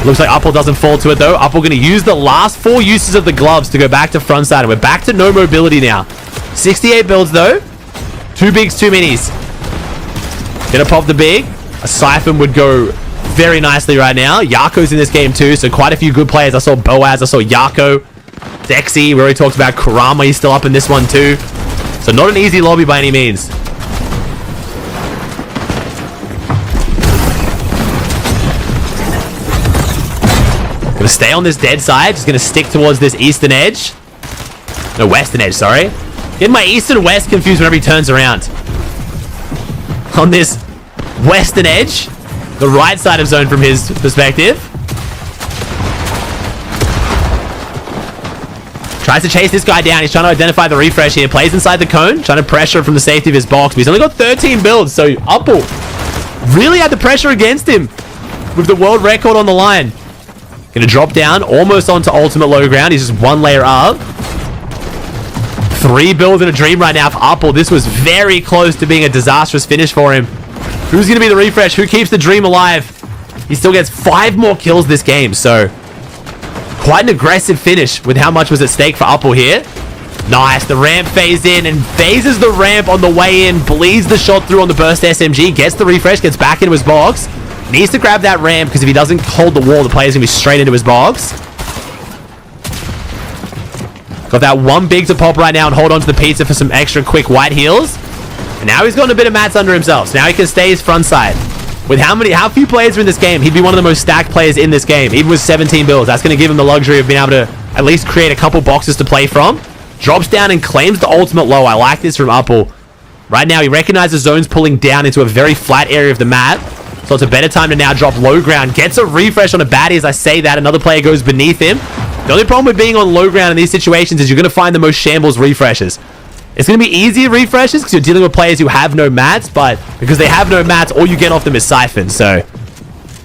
Looks like Upple doesn't fall to it though. Upple going to use the last 4 uses of the gloves to go back to front side. And we're back to no mobility now. 68 builds though. 2 bigs, 2 minis. Gonna pop the big. A Siphon would go very nicely right now. Yako's in this game too, so quite a few good players. I saw Boaz, I saw Yako. Dexy, we already talked about Kurama. He's still up in this one too. So not an easy lobby by any means. Gonna stay on this dead side. Just gonna stick towards this eastern edge. No, western edge, sorry. Getting my east and west confused whenever he turns around. On this western edge. The right side of zone from his perspective. Tries to chase this guy down. He's trying to identify the refresh here. Plays inside the cone. Trying to pressure from the safety of his box. But he's only got 13 builds. So Upple really had the pressure against him. With the world record on the line. Gonna drop down. Almost onto ultimate low ground. He's just 1 layer up. 3 builds in a dream right now for Upple. This was very close to being a disastrous finish for him. Who's going to be the refresh? Who keeps the dream alive? He still gets 5 more kills this game, so quite an aggressive finish with how much was at stake for Upple here. Nice, the ramp phased in and phases the ramp on the way in, bleeds the shot through on the burst SMG, gets the refresh, gets back into his box. Needs to grab that ramp because if he doesn't hold the wall, the player's going to be straight into his box. Got that 1 big to pop right now and hold on to the pizza for some extra quick white heals. And now he's gotten a bit of mats under himself. So now he can stay his front side. With how few players are in this game, he'd be one of the most stacked players in this game. Even with 17 builds. That's going to give him the luxury of being able to at least create a couple boxes to play from. Drops down and claims the ultimate low. I like this from Upple. Right now, he recognizes zones pulling down into a very flat area of the map. So it's a better time to now drop low ground. Gets a refresh on a baddie as I say that. Another player goes beneath him. The only problem with being on low ground in these situations is you're going to find the most shambles refreshes. It's going to be easier refreshes because you're dealing with players who have no mats, but because they have no mats, all you get off them is Siphon. So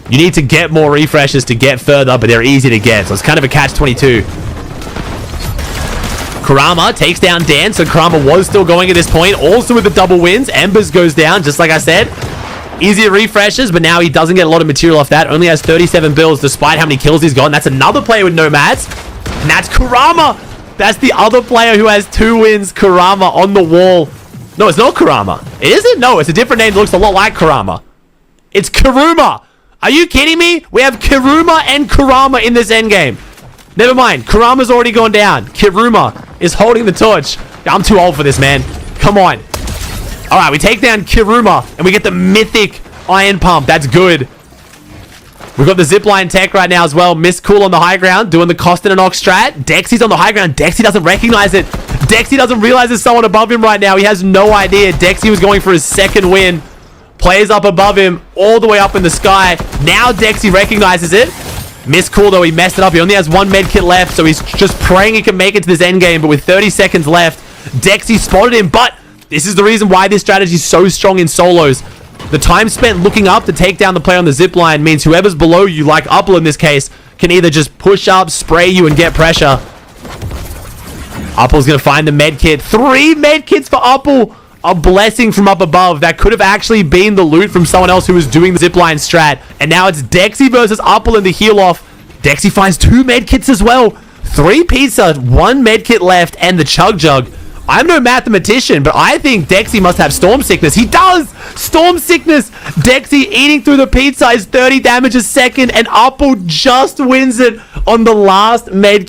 you need to get more refreshes to get further, but they're easy to get. So it's kind of a catch-22. Kurama takes down Dan, so Kurama was still going at this point. Also with the double wins, Embers goes down, just like I said. Easier refreshes, but now he doesn't get a lot of material off that. Only has 37 builds despite how many kills he's gotten. That's another player with no mats. And that's Kurama. That's the other player who has 2 wins. Kurama on the wall. No, it's not Kurama. Is it? No, it's a different name that looks a lot like Kurama. It's Kuruma. Are you kidding me? We have Kuruma and Kurama in this endgame. Never mind. Kurama's already gone down. Kuruma is holding the torch. I'm too old for this, man. Come on. All right, we take down Kuruma, and we get the mythic Iron Pump. That's good. We've got the zipline tech right now as well. Miss Cool on the high ground, doing the cost and a knock strat. Dexy's on the high ground. Dexy doesn't recognize it. Dexy doesn't realize there's someone above him right now. He has no idea. Dexy was going for his 2nd win. Players up above him, all the way up in the sky. Now Dexy recognizes it. Miss Cool, though, he messed it up. He only has 1 med kit left, so he's just praying he can make it to this end game. But with 30 seconds left, Dexy spotted him. But this is the reason why this strategy is so strong in solos. The time spent looking up to take down the player on the zipline means whoever's below you, like Upple in this case, can either just push up, spray you, and get pressure. Upple's going to find the medkit. 3 medkits for Upple. A blessing from up above. That could have actually been the loot from someone else who was doing the zipline strat. And now it's Dexy versus Upple in the heal off. Dexy finds 2 medkits as well. 3 pizza, 1 medkit left, and the chug jug. I'm no mathematician, but I think Dexy must have Storm Sickness. He does! Storm Sickness! Dexy eating through the pizza is 30 damage a second, and Upple just wins it on the last med